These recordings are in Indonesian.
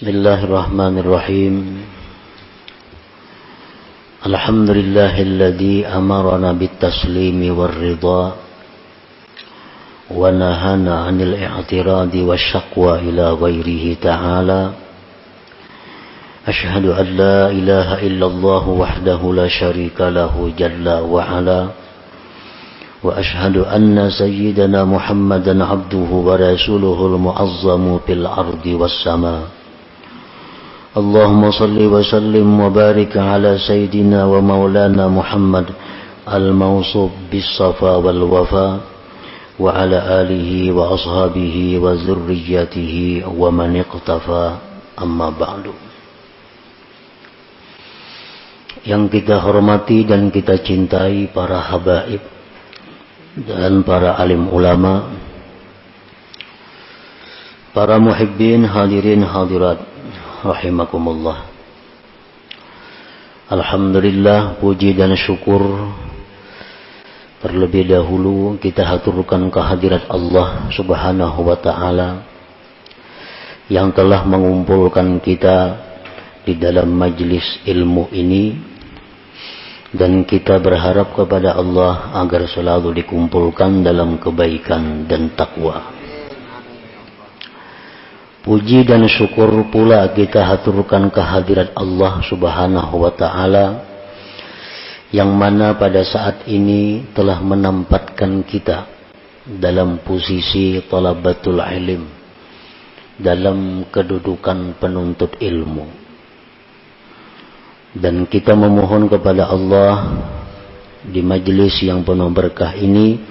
Bismillahirrahmanirrahim. Alhamdulillahilladzi amarana bit-taslimi war-ridha wa nahana 'anil i'tiradi wasyaqwa ila ghairihi ta'ala. Asyhadu an la ilaha illallah wahdahu la syarika lahu jalla wa 'ala. Wa asyhadu anna sayyidana Muhammadan 'abduhu wa rasuluhul mu'azzamu fil ardi was sama. Allahumma salli wa sallim wa barik ala sayyidina wa maulana Muhammad al-mawsuf bis-safa wal wafa wa ala alihi wa ashabihi wa zurriyyatihi wa man iqtafa, amma ba'du. Yang kita hormati dan kita cintai para habaib dan para alim ulama, para muhibbin hadirin hadirat rahimakumullah. Alhamdulillah, puji dan syukur terlebih dahulu kita haturkan kehadirat Allah subhanahu wa ta'ala yang telah mengumpulkan kita di dalam majlis ilmu ini, dan kita berharap kepada Allah agar selalu dikumpulkan dalam kebaikan dan takwa. Puji dan syukur pula kita haturkan kehadirat Allah subhanahu wa ta'ala yang mana pada saat ini telah menempatkan kita dalam posisi talabatul ilm, dalam kedudukan penuntut ilmu. Dan kita memohon kepada Allah di majelis yang penuh berkah ini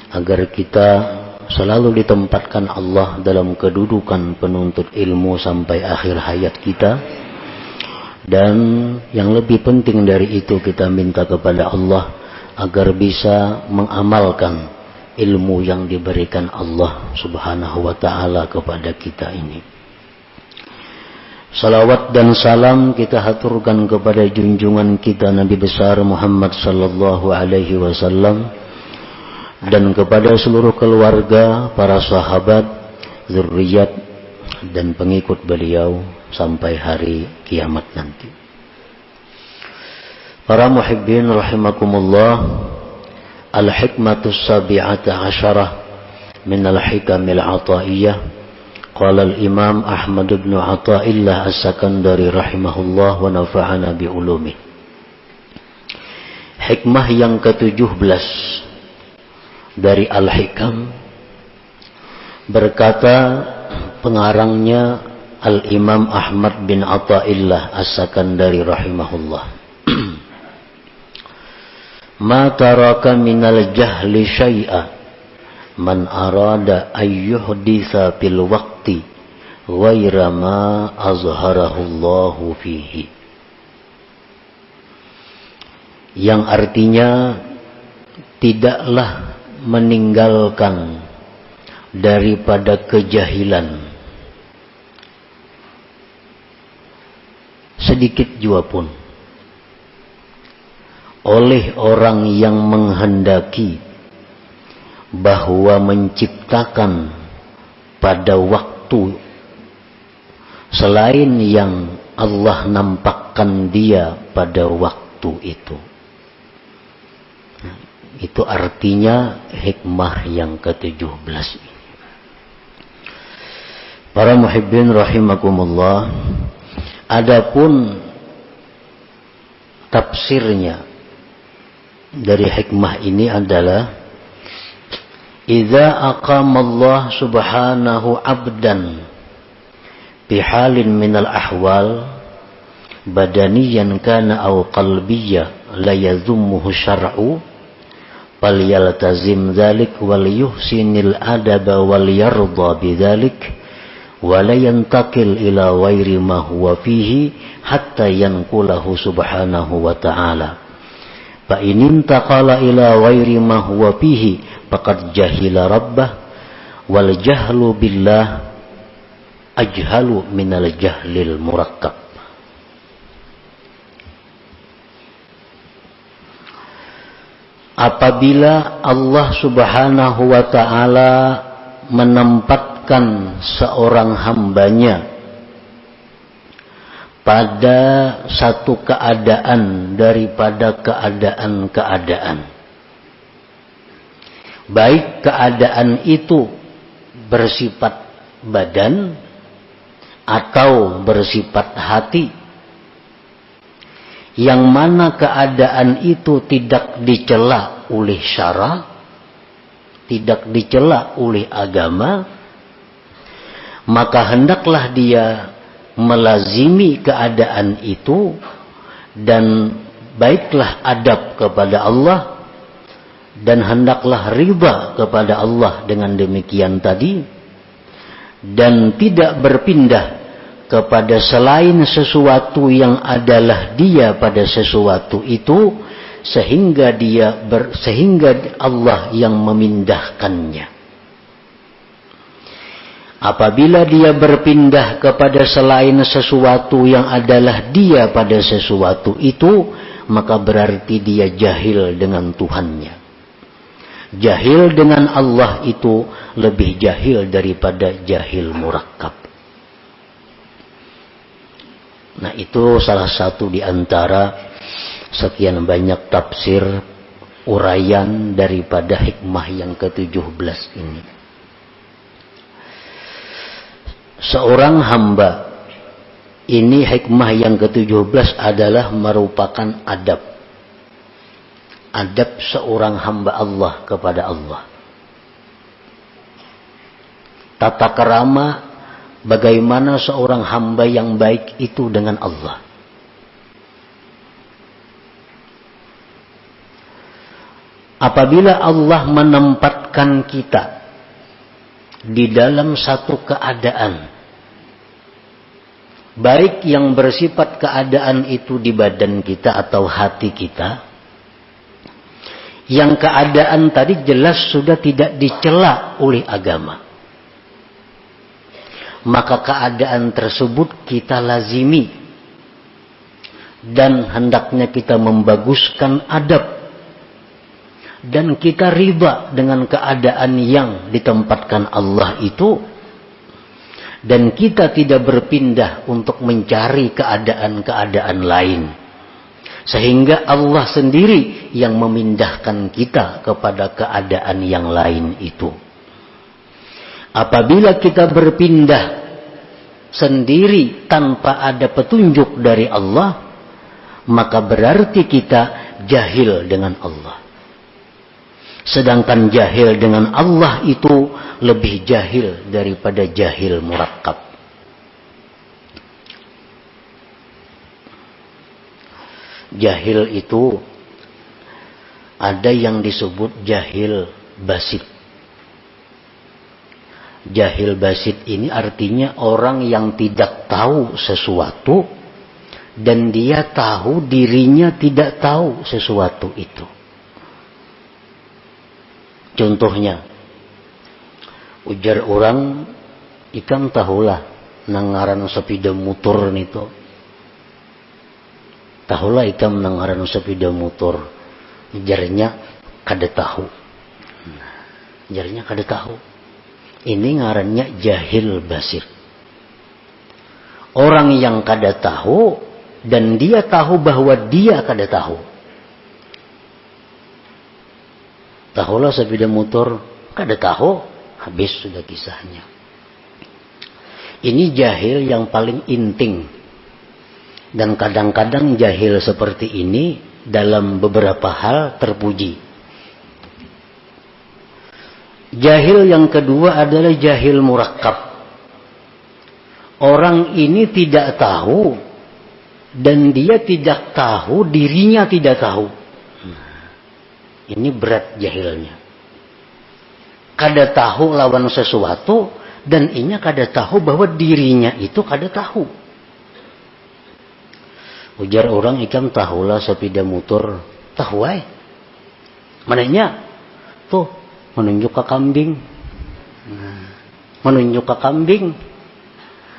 agar kita selalu ditempatkan Allah dalam kedudukan penuntut ilmu sampai akhir hayat kita. Dan yang lebih penting dari itu, kita minta kepada Allah agar bisa mengamalkan ilmu yang diberikan Allah subhanahu wa ta'ala kepada kita ini. Salawat dan salam kita haturkan kepada junjungan kita Nabi besar Muhammad sallallahu alaihi wasallam dan kepada seluruh keluarga, para sahabat, zurriyat dan pengikut beliau sampai hari kiamat nanti. Para muhibbin rahimakumullah, al-hikmatus sabi'ata asyarah min al-hikamil ataiyah. Qala al-imam Ahmad bin Athaillah as-Sakandari rahimahullah wa nafa'ana bi ulumih. Hikmah yang ke-17 dari Al-Hikam, berkata pengarangnya Al-Imam Ahmad bin Athaillah As-Sakandari rahimahullah, ma taraka minal jahli syai'a man arada ayyuhditha fil waqti ghaira ma azharahullahu fihi. Yang artinya, tidaklah meninggalkan daripada kejahilan sedikit jua pun oleh orang yang menghendaki bahwa menciptakan pada waktu selain yang Allah nampakkan dia pada waktu itu. Itu artinya hikmah yang ke-17. Para muhibbin rahimakumullah, adapun tafsirnya dari hikmah ini adalah, idza aqamallah subhanahu abdan bihalin minal ahwal badaniyan kana aw qalbiyya la yazummuhu syar'u falyaltazim dzalik wal yuhsinil adaba wal yarda bidzalik wa la yantakil ila ghairi ma huwa fihi hatta yanqulahu subhanahu wa ta'ala. Fa in intaqala ila ghairi ma huwa fihi faqad jahila rabbah wal jahlu billah ajhalu minal jahlil murakkab. Apabila Allah subhanahu wa ta'ala menempatkan seorang hambanya pada satu keadaan daripada keadaan-keadaan. Baik keadaan itu bersifat badan atau bersifat hati, yang mana keadaan itu tidak dicela oleh syara, tidak dicela oleh agama, maka hendaklah dia melazimi keadaan itu dan baiklah adab kepada Allah, dan hendaklah riba kepada Allah dengan demikian tadi, dan tidak berpindah kepada selain sesuatu yang adalah dia pada sesuatu itu, sehingga Allah yang memindahkannya. Apabila dia berpindah kepada selain sesuatu yang adalah dia pada sesuatu itu, maka berarti dia jahil dengan Tuhannya. Jahil dengan Allah itu lebih jahil daripada jahil murakkab. Nah, itu salah satu di antara sekian banyak tafsir uraian daripada hikmah yang ke-17 ini. Seorang hamba, ini hikmah yang ke-17 adalah merupakan adab. Adab seorang hamba Allah kepada Allah. Tata kerama bagaimana seorang hamba yang baik itu dengan Allah. Apabila Allah menempatkan kita di dalam satu keadaan, baik yang bersifat keadaan itu di badan kita atau hati kita, yang keadaan tadi jelas sudah tidak dicela oleh agama, maka keadaan tersebut kita lazimi, dan hendaknya kita membaguskan adab, dan kita riba dengan keadaan yang ditempatkan Allah itu, dan kita tidak berpindah untuk mencari keadaan-keadaan lain, sehingga Allah sendiri yang memindahkan kita kepada keadaan yang lain itu. Apabila kita berpindah sendiri tanpa ada petunjuk dari Allah, maka berarti kita jahil dengan Allah. Sedangkan jahil dengan Allah itu lebih jahil daripada jahil murakkab. Jahil itu ada yang disebut jahil basit. Jahil basit ini artinya orang yang tidak tahu sesuatu dan dia tahu dirinya tidak tahu sesuatu itu. Contohnya, ujar orang, ikam tahulah nangaran sepeda motor nito. Tahulah ikam nangaran sepeda motor. Ujarnya kada tahu. Ujarnya kada tahu. Ini ngarannya jahil basir. Orang yang kada tahu dan dia tahu bahwa dia kada tahu. Tahulah sepeda motor, kada tahu, habis sudah kisahnya. Ini jahil yang paling inting. Dan kadang-kadang jahil seperti ini dalam beberapa hal terpuji. Jahil yang kedua adalah jahil murakkab. Orang ini tidak tahu dan dia tidak tahu dirinya tidak tahu. Ini berat jahilnya. Kada tahu lawan sesuatu dan inya kada tahu bahwa dirinya itu kada tahu. Ujar orang, ikam tahulah sepeda motor. Tahu ay. Mananya? Tuh, menunjuk ke kambing. Menunjuk ke kambing.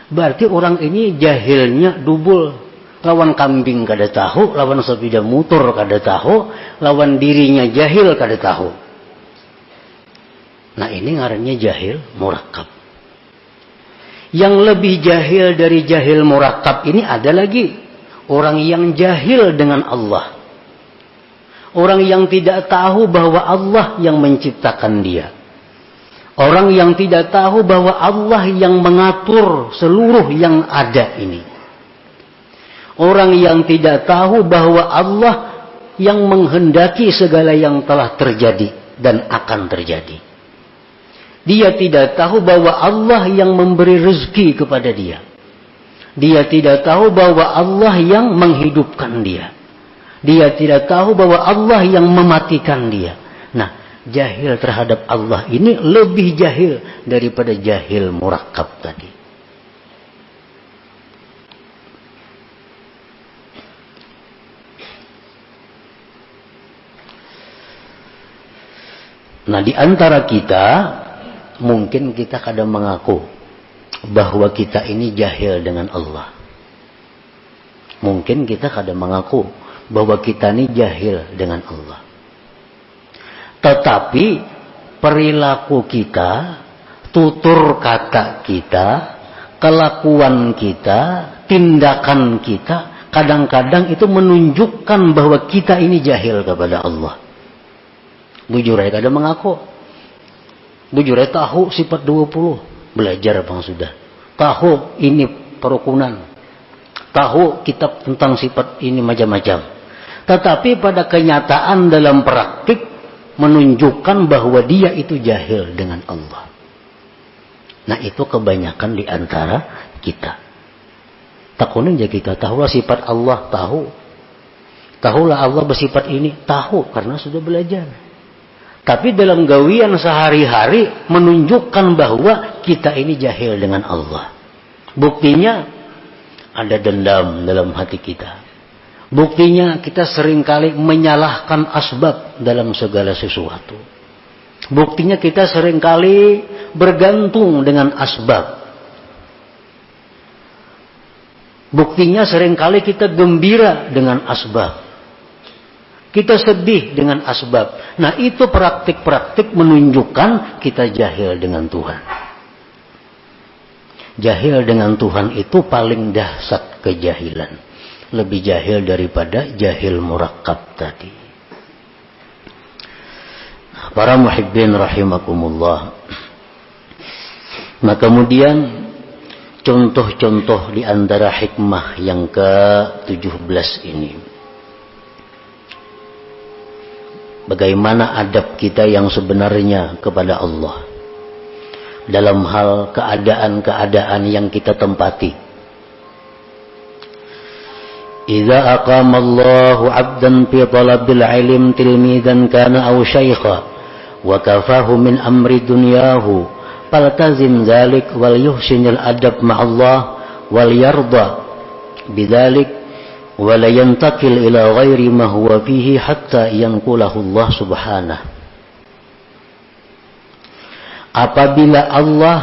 Berarti orang ini jahilnya double. Lawan kambing kada tahu, lawan sepeda motor kada tahu, lawan dirinya jahil kada tahu. Nah, ini ngarannya jahil murakkab. Yang lebih jahil dari jahil murakkab ini ada lagi. Orang yang jahil dengan Allah. Orang yang tidak tahu bahwa Allah yang menciptakan dia. Orang yang tidak tahu bahwa Allah yang mengatur seluruh yang ada ini. Orang yang tidak tahu bahwa Allah yang menghendaki segala yang telah terjadi dan akan terjadi. Dia tidak tahu bahwa Allah yang memberi rezeki kepada dia. Dia tidak tahu bahwa Allah yang menghidupkan dia. Dia tidak tahu bahwa Allah yang mematikan dia. Nah, jahil terhadap Allah ini lebih jahil daripada jahil murakkab tadi. Nah, di antara kita mungkin kita kadang mengaku bahwa kita ini jahil dengan Allah. Mungkin kita kadang mengaku bahwa kita ini jahil dengan Allah. Tetapi perilaku kita, tutur kata kita, kelakuan kita, tindakan kita, kadang-kadang itu menunjukkan bahwa kita ini jahil kepada Allah. Bujur aja kadang mengaku. Bujur aja tahu sifat 20. Belajar bang sudah. Tahu ini perukunan. Tahu kitab tentang sifat ini macam-macam. Tetapi pada kenyataan dalam praktik menunjukkan bahwa dia itu jahil dengan Allah. Nah itu kebanyakan di antara kita. Takunin aja kita tahulah sifat Allah, tahu. Tahulah Allah bersifat ini, tahu karena sudah belajar. Tapi dalam gawian sehari-hari menunjukkan bahwa kita ini jahil dengan Allah. Buktinya ada dendam dalam hati kita. Buktinya kita seringkali menyalahkan asbab dalam segala sesuatu. Buktinya kita seringkali bergantung dengan asbab. Buktinya seringkali kita gembira dengan asbab. Kita sedih dengan asbab. Nah itu praktik-praktik menunjukkan kita jahil dengan Tuhan. Jahil dengan Tuhan itu paling dahsyat kejahilan. Lebih jahil daripada jahil murakkab tadi. Para muhibbin rahimakumullah. Nah kemudian contoh-contoh di antara hikmah yang ke-17 ini. Bagaimana adab kita yang sebenarnya kepada Allah dalam hal keadaan-keadaan yang kita tempati. Idza aqama Allahu 'abdan fi talabil 'ilm tilmidan kana aw syaikha wa kafahu min amri dunyahu faltazim dzalik wal yuhsinil adab ma'allah wal yarda bidzalik wa la yantakil ila ghairi ma huwa fihi hatta yanqulahu Allah subhanahu. Apabila Allah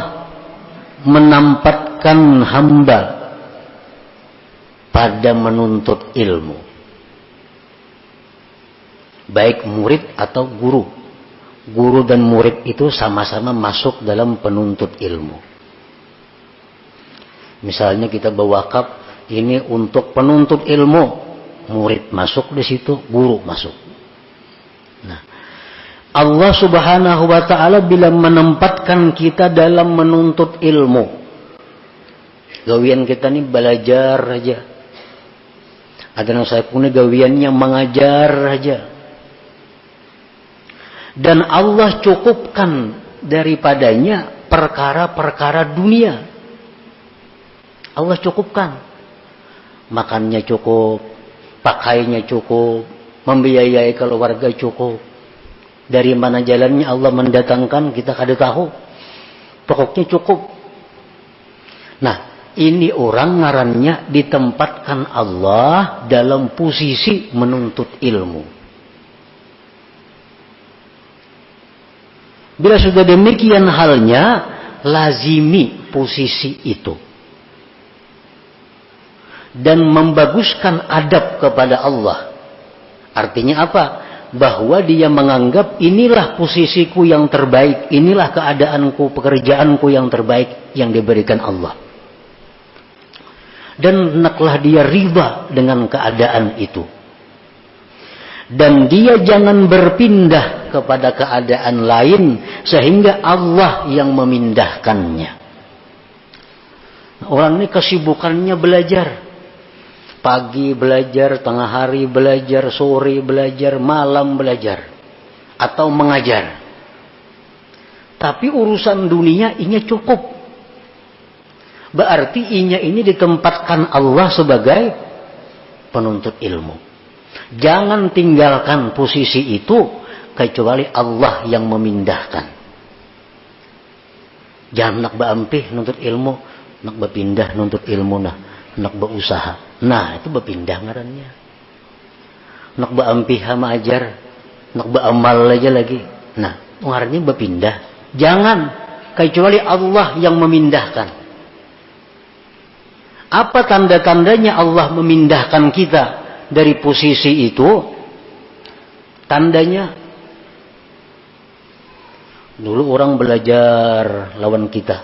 menampatkan hamba pada menuntut ilmu, baik murid atau guru, guru dan murid itu sama-sama masuk dalam penuntut ilmu. Misalnya kita berwakaf ini untuk penuntut ilmu, murid masuk di situ, guru masuk. Nah, Allah Subhanahu wa taala bila menempatkan kita dalam menuntut ilmu, gawian kita ini belajar aja. Ada yang saya punya gawiannya mengajar aja. Dan Allah cukupkan daripadanya perkara-perkara dunia. Allah cukupkan. Makannya cukup, pakainya cukup, membiayai keluarga cukup. Dari mana jalannya Allah mendatangkan kita kada tahu. Pokoknya cukup. Nah, ini orang ngarannya ditempatkan Allah dalam posisi menuntut ilmu. Bila sudah demikian halnya, lazimi posisi itu. Dan membaguskan adab kepada Allah. Artinya apa? bahwa dia menganggap inilah posisiku yang terbaik, inilah keadaanku, pekerjaanku yang terbaik yang diberikan Allah. Dan hendaklah dia riba dengan keadaan itu. Dan dia jangan berpindah kepada keadaan lain sehingga Allah yang memindahkannya. Orang ini kesibukannya belajar. Pagi belajar, tengah hari belajar, sore belajar, malam belajar. Atau mengajar. Tapi urusan dunia inya cukup. Berarti inya ini ditempatkan Allah sebagai penuntut ilmu. Jangan tinggalkan posisi itu kecuali Allah yang memindahkan. Jangan nak berampih nuntut ilmu, nak berpindah nuntut ilmu nak berusaha. Nah, itu berpindah ngarannya. Nak berampih sama ajar, nak beramal aja lagi. Nah, ngarannya berpindah. Jangan kecuali Allah yang memindahkan. Apa tanda-tandanya Allah memindahkan kita dari posisi itu? Tandanya dulu orang belajar lawan kita.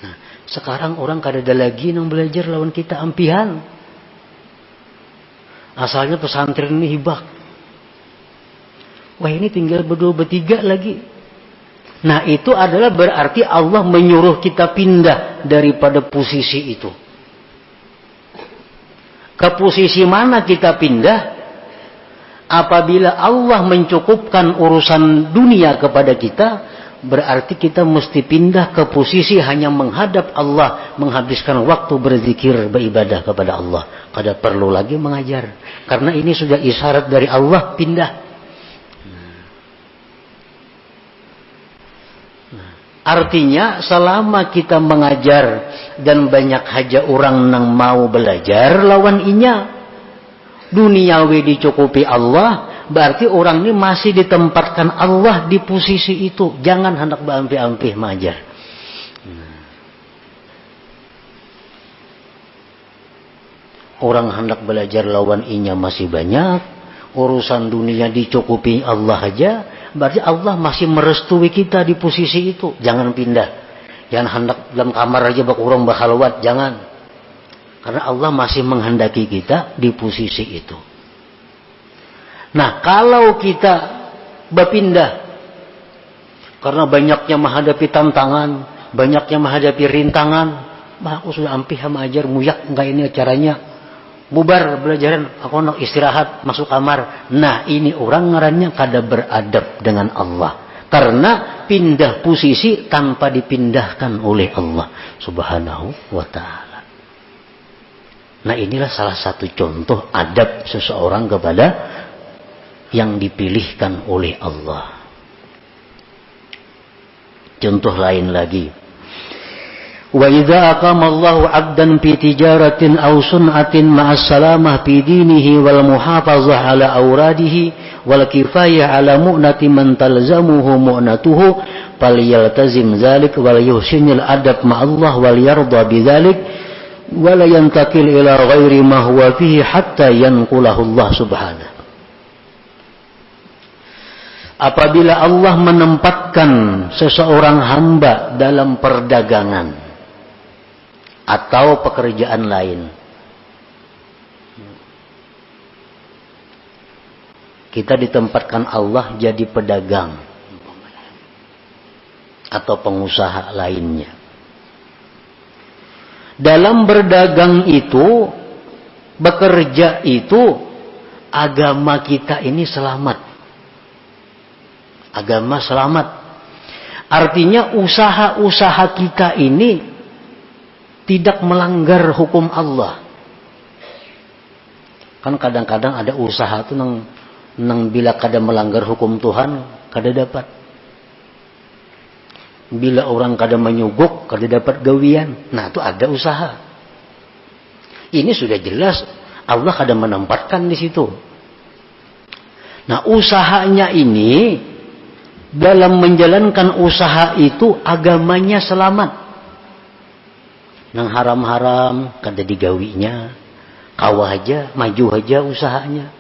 Nah, sekarang orang kada ada lagi yang belajar lawan kita ampihan. Asalnya pesantren ini hibak. Wah, ini tinggal berdua bertiga lagi. Nah, itu adalah berarti Allah menyuruh kita pindah daripada posisi itu. Ke posisi mana kita pindah? Apabila Allah mencukupkan urusan dunia kepada kita, berarti kita mesti pindah ke posisi hanya menghadap Allah, menghabiskan waktu berzikir, beribadah kepada Allah. Kada perlu lagi mengajar. Karena ini sudah isyarat dari Allah, pindah. Artinya selama kita mengajar dan banyak haja orang nang mau belajar lawan inya, duniawi dicukupi Allah, berarti orang ini masih ditempatkan Allah di posisi itu. Jangan hendak berampih-ampih mengajar. Orang hendak belajar lawan inya masih banyak, urusan dunia dicukupi Allah aja, berarti Allah masih merestui kita di posisi itu. Jangan pindah. Jangan hendak dalam kamar aja bak urang bakhalwat, jangan. Karena Allah masih menghendaki kita di posisi itu. Nah, kalau kita berpindah karena banyaknya menghadapi tantangan, banyaknya menghadapi rintangan, bah aku sudah ampih sama ajar muyak enggak ini caranya. Bubar belajaran, aku nak istirahat, masuk kamar. Nah, ini orang ngarannya kada beradab dengan Allah. Karena pindah posisi tanpa dipindahkan oleh Allah Subhanahu wa ta'ala. Nah, inilah salah satu contoh adab seseorang kepada yang dipilihkan oleh Allah. Contoh lain lagi. وَإِذَا أَقَامَ اللَّهُ عَبْدًا فِي تِجَارَةٍ أَوْ صُنْعَةٍ مَعَ السَّلَامَةِ فِي دِينِهِ وَالْمُحَافَظَةِ عَلَى أَوْرَادِهِ وَالْكِفَايَةِ عَلَى مُؤْنَةِ مَنْ تَلْزَمُهُ مُؤْنَتُهُ فَلْيَلْتَزِمْ ذَلِكَ وَلْيُحْسِنِ الْأَدَبَ مَعَ اللَّهِ وَلْيَرْضَى بِذَلِكَ وَلَا يَنْتَقِلْ إِلَى غَيْرِ مَا هُوَ فِيهِ حَتَّى يَنْقُلَهُ اللَّهُ سُبْحَانَهُ. Apabila Allah menempatkan seseorang hamba dalam perdagangan atau pekerjaan lain, kita ditempatkan Allah jadi pedagang atau pengusaha lainnya. Dalam berdagang itu, bekerja itu, agama kita ini selamat. Agama selamat. Artinya usaha-usaha kita ini tidak melanggar hukum Allah. Kan kadang-kadang ada usaha tuh nang bila kada melanggar hukum Tuhan, kada dapat. Bila orang kada menyuguk, kada dapat gawian. Nah, itu ada usaha. Ini sudah jelas Allah kada menempatkan di situ. Nah, usahanya ini, dalam menjalankan usaha itu agamanya selamat. Nang haram-haram kada digawinya, kawah aja, maju aja usahanya.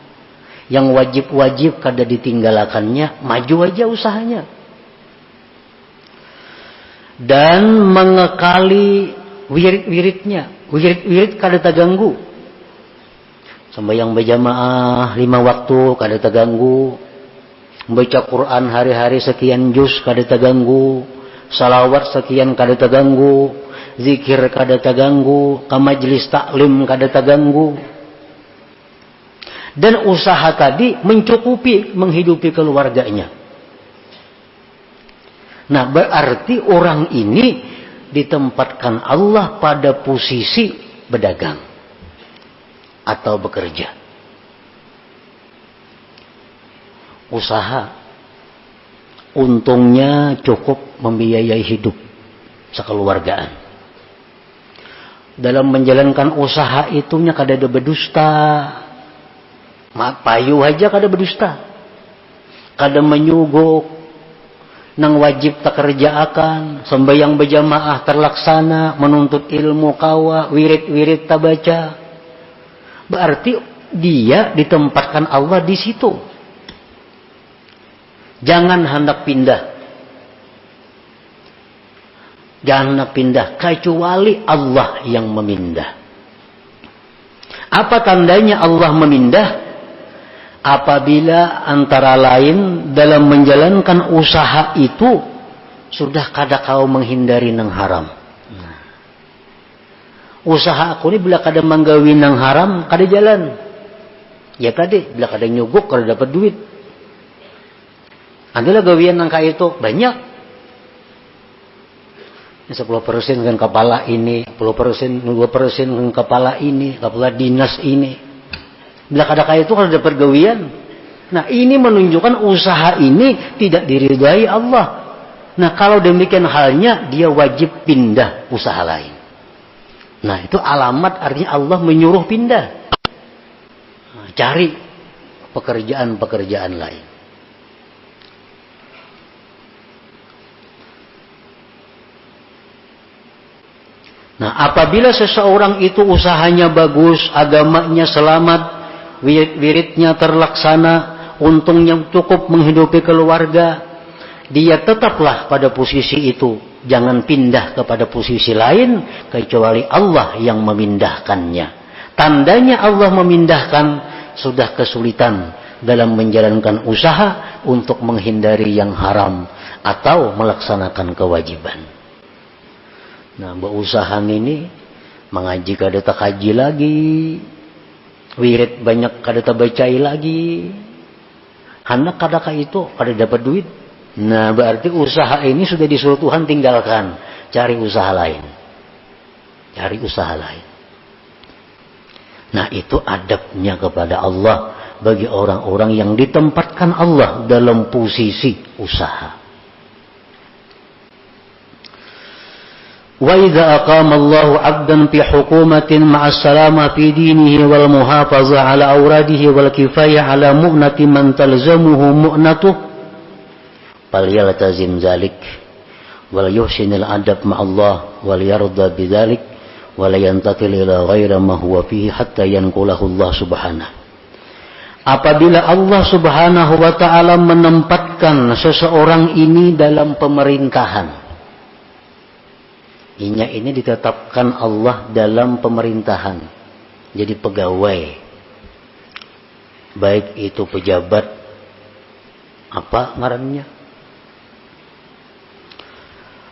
Yang wajib-wajib kada ditinggalakannya, maju aja usahanya. Dan mengekali wirid-wiridnya. Wirid kada terganggu. Sembahyang berjamaah 5 waktu kada terganggu. Baca Quran hari-hari sekian juz kada terganggu. Salawat sekian kada terganggu. Zikir kada terganggu. Ke majlis taklim kada terganggu. Dan usaha tadi mencukupi menghidupi keluarganya. Nah, berarti orang ini ditempatkan Allah pada posisi berdagang atau bekerja. Usaha untungnya cukup membiayai hidup sekeluargaan. Dalam menjalankan usaha itunya kada ada berdusta. Payu aja kada berdusta. Kada menyuguk. Nang wajib tak kerjaakan, sembahyang berjamaah terlaksana, menuntut ilmu kawa, wirid-wirid tak baca. Berarti dia ditempatkan Allah di situ. Jangan hendak pindah. Jangan hendak pindah kecuali Allah yang memindah. Apa tandanya Allah memindah? Apabila antara lain dalam menjalankan usaha itu sudah kada kau menghindari nang haram. Usaha aku ni bila kada menggawi nang haram kada jalan. Ya tadi bila kada nyuguk kada dapat duit. Adalah gawian nang kaya itu banyak. 10% kan kepala ini, 10%, 2% kan kepala ini, kepala dinas ini. Bila kada kaya itu kada dapat gawian. Nah, ini menunjukkan usaha ini tidak diridai Allah. Nah, kalau demikian halnya dia wajib pindah usaha lain. Nah, itu alamat artinya Allah menyuruh pindah. Nah, cari pekerjaan-pekerjaan lain. Nah, apabila seseorang itu usahanya bagus, agamanya selamat, wirid-wiridnya terlaksana, untungnya cukup menghidupi keluarga, dia tetaplah pada posisi itu. Jangan pindah kepada posisi lain kecuali Allah yang memindahkannya. Tandanya Allah memindahkan sudah kesulitan dalam menjalankan usaha untuk menghindari yang haram atau melaksanakan kewajiban. Nah, berusaha ini mengaji kada tak kaji lagi. Wirid banyak kada terbacai lagi. Hendak kadakah itu kada dapat duit. Nah, berarti usaha ini sudah disuruh Tuhan tinggalkan. Cari usaha lain. Cari usaha lain. Nah, itu adabnya kepada Allah bagi orang-orang yang ditempatkan Allah dalam posisi usaha. وَإِذَا أَقَامَ اللَّهُ عَبْدًا فِي حُكُومَةٍ مَعَ السَّلَامَةِ فِي دِينِهِ وَالْمُحَافَظَةِ عَلَى أَوْرَادِهِ وَالْكِفَايَةِ عَلَى مُؤْنَةِ مَنْ تَلْزَمُهُ مُؤْنَتُهُ فَلْيَلْتَزِمْ ذَلِكَ وَلْيُحْسِنِ الْأَدَبَ مَعَ اللَّهِ وَلْيَرْضَى بِذَلِكَ وَلَا يَنْتَقِلْ إِلَى غَيْرِ مَا هُوَ فِيهِ حَتَّى يَنْقُلَهُ اللَّهُ سُبْحَانَهُ. Apabila Allah Subhanahu wa taala menempatkan seseorang ini dalam pemerintahan, ini ditetapkan Allah dalam pemerintahan. Jadi pegawai. Baik itu pejabat. Apa ngarannya?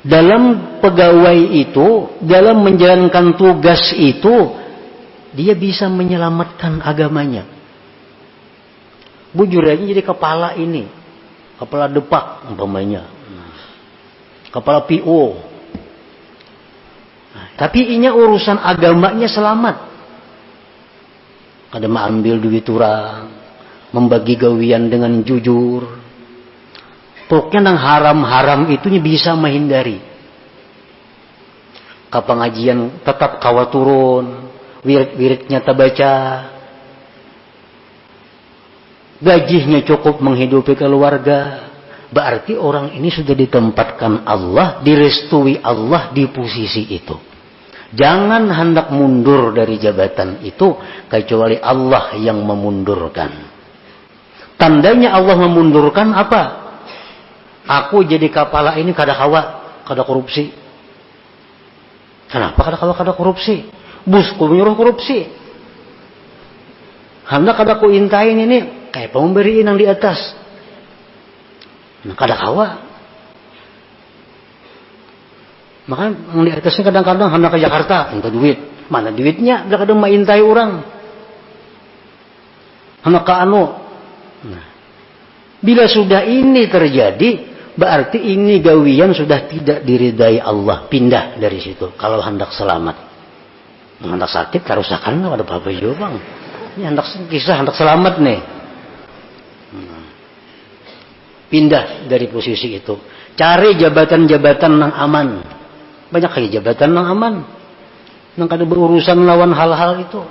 Dalam pegawai itu, dalam menjalankan tugas itu, dia bisa menyelamatkan agamanya. Bujur aja jadi kepala ini. Kepala depak umpamanya. Kepala PO. Tapi inya urusan agamanya selamat. Kada mengambil duit orang, membagi gawian dengan jujur. Pokoknya nang haram-haram itunya bisa menghindari. Ke pengajian tetap kawa turun, wirid-wiridnya terbaca. Gajinya cukup menghidupi keluarga. Berarti orang ini sudah ditempatkan Allah, direstui Allah di posisi itu. Jangan hendak mundur dari jabatan itu kecuali Allah yang memundurkan. Tandanya Allah memundurkan apa? Aku jadi kepala ini kada kawa, kada korupsi. Kenapa kada korupsi? Bosku menyuruh korupsi. Hendak kada ku intain ini kayak pemberiin yang di atas. Nah, kada kawa. Makanya yang di atasnya kadang-kadang hendak ke Jakarta, minta duit. Mana duitnya? Kada kadang maintai orang. Hendak ke anu. Nah, bila sudah ini terjadi, berarti ini gawian sudah tidak diridai Allah, pindah dari situ. Kalau hendak selamat, hendak sakit, kerusakan, ada apa-apa juga bang. Ini hendak kisah, hendak selamat nih, pindah dari posisi itu. Cari jabatan-jabatan yang aman. Banyak lagi jabatan yang aman, yang kada berurusan lawan hal-hal itu.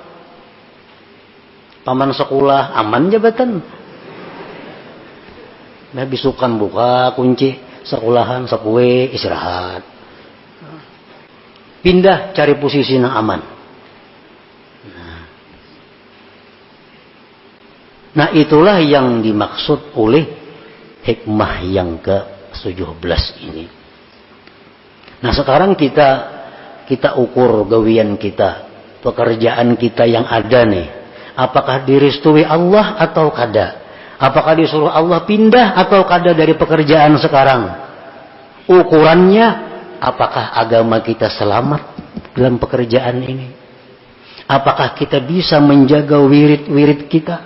Paman sekolah, aman jabatan. Nah, bisukan buka kunci sekolahan sepue istirahat. Pindah cari posisi yang aman. Nah, itulah yang dimaksud oleh hikmah yang ke-17 ini. Nah, sekarang kita ukur gawian kita, pekerjaan kita yang ada nih. Apakah direstui Allah atau kada? Apakah disuruh Allah pindah atau kada dari pekerjaan sekarang? Ukurannya, apakah agama kita selamat dalam pekerjaan ini? Apakah kita bisa menjaga wirid-wirid kita?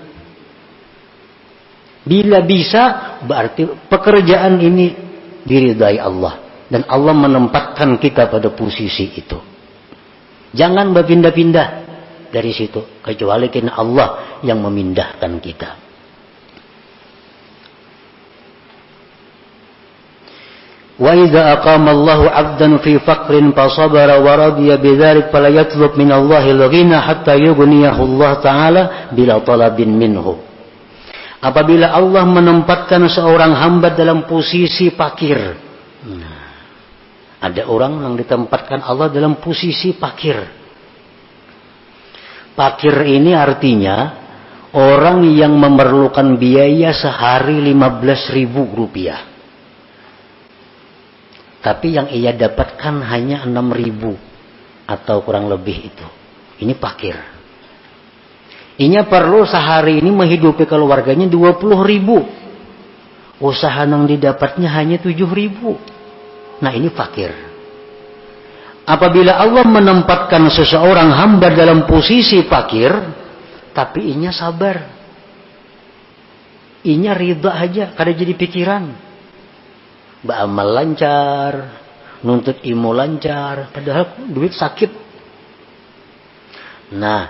Bila bisa, berarti pekerjaan ini diridai Allah. Dan Allah menempatkan kita pada posisi itu. Jangan berpindah-pindah dari situ. Kecuali karena Allah yang memindahkan kita. Wa idza aqama Allahu 'abdan fi faqrin fa sabara wa radiya bidzalik fala yatlub min Allahi al-ghina hatta yughniyahu Allah taala bila talabin minhu. Apabila Allah menempatkan seorang hamba dalam posisi fakir. Ada orang yang ditempatkan Allah dalam posisi fakir. Fakir ini artinya orang yang memerlukan biaya sehari 15.000 rupiah. Tapi yang ia dapatkan hanya 6.000 atau kurang lebih itu. Ini fakir. Inya perlu sehari ini menghidupi keluarganya 20.000. Usaha yang didapatnya hanya 7.000. Nah, ini fakir. Apabila Allah menempatkan seseorang hamba dalam posisi fakir, tapi inya sabar. Inya ridha aja, kada jadi pikiran. Beramal lancar, nuntut ilmu lancar, padahal duit sakit. Nah,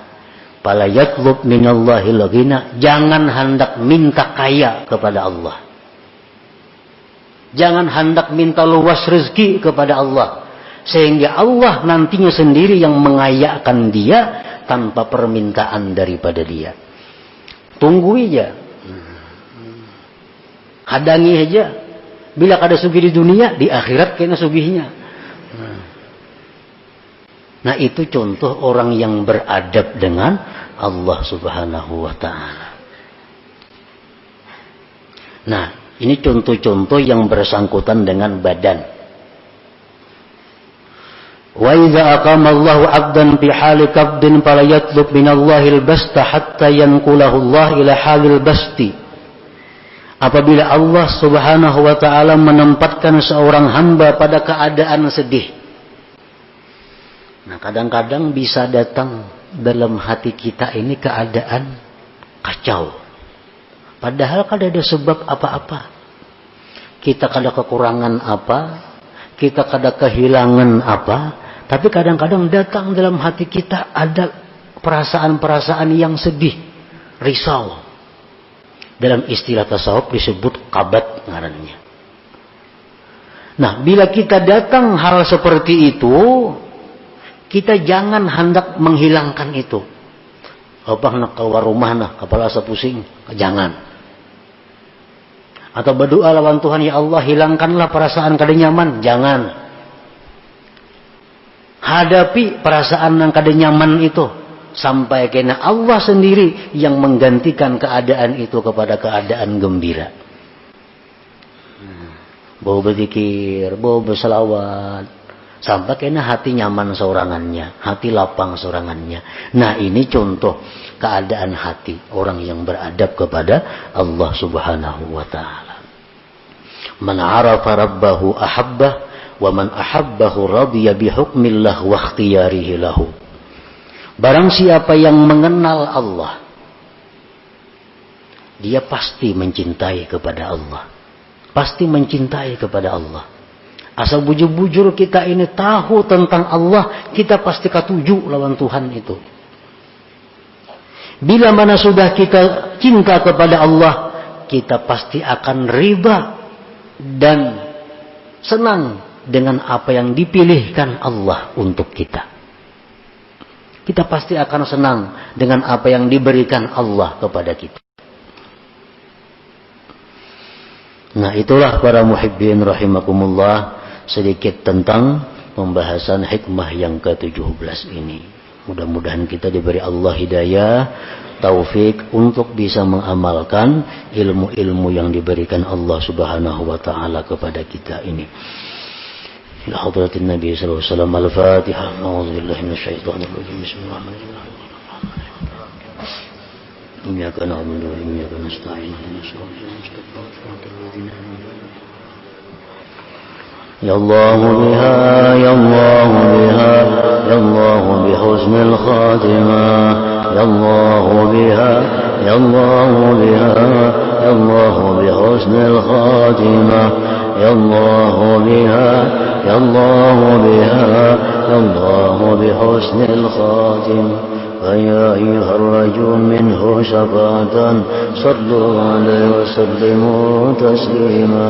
fala yatlub minallahi al-ghina, jangan hendak minta kaya kepada Allah. Jangan hendak minta luas rezeki kepada Allah. Sehingga Allah nantinya sendiri yang mengayakan dia tanpa permintaan daripada dia. Tunggu aja. Hadangi aja. Bila kada sugih di dunia, di akhirat kena sugihnya. Nah, itu contoh orang yang beradab dengan Allah Subhanahu wa ta'ala. Nah, ini contoh-contoh yang bersangkutan dengan badan. Wa idza aqama Allahu 'abdan fi hali qabdin fala yatlub minallahi al-basta hatta yanqulahu Allah ila halil basti. Apabila Allah Subhanahu wa ta'ala menempatkan seorang hamba pada keadaan sedih. Nah, kadang-kadang bisa datang dalam hati kita ini keadaan kacau. Padahal kada ada sebab apa-apa. Kita kada kekurangan apa, kita kada kehilangan apa, tapi kadang-kadang datang dalam hati kita ada perasaan-perasaan yang sedih, risau. Dalam istilah tasawuf disebut kabat ngarannya. Nah, bila kita datang hal seperti itu, kita jangan hendak menghilangkan itu. Apa nak keluar rumah nah, kepala sepusing, jangan. Atau berdoa lawan Tuhan, ya Allah hilangkanlah perasaan kada nyaman, jangan. Hadapi perasaan yang kada nyaman itu. sampai kena Allah sendiri yang menggantikan keadaan itu kepada keadaan gembira. Bau berzikir, bau berselawat, sampai kena hati nyaman seorangannya, hati lapang seorangannya. Nah, ini contoh keadaan hati orang yang beradab kepada Allah Subhanahu wa taala. Man 'arafa rabbahu ahabbah wa man ahabbahu radiya bi hukmillah wa ikhtiyarihi lahu. Barang siapa yang mengenal Allah, dia pasti mencintai kepada Allah. Pasti mencintai kepada Allah. Asal bujur-bujur kita ini tahu tentang Allah, kita pasti katuju lawan Tuhan itu. Bila mana sudah kita cinta kepada Allah, kita pasti akan riba dan senang dengan apa yang dipilihkan Allah untuk kita. Kita pasti akan senang dengan apa yang diberikan Allah kepada kita. Nah, itulah para muhibbin rahimakumullah, sedikit tentang pembahasan hikmah yang ke-17 ini. Mudah-mudahan kita diberi Allah hidayah, taufik untuk bisa mengamalkan ilmu-ilmu yang diberikan Allah Subhanahu wa taala kepada kita ini. إلى حضرة النبي صلى الله عليه وسلم. الفاتحة. أعوذ بالله من الشيطان الرجيم. بسم الله الرحمن الرحيم. إياك نعبد وإياك نستعين. اهدنا الصراط المستقيم صراط الذين أنعمت عليهم. يا الله بها يا الله بها يا الله بحسن الخاتمة يا الله بها يا الله بها يا الله بحسن الخاتمة يا الله بها يا الله بها يا الله بحسن الخاتمة. فيا أيها الرجل منه شفاعة صلوا عليه وسلموا تسليما.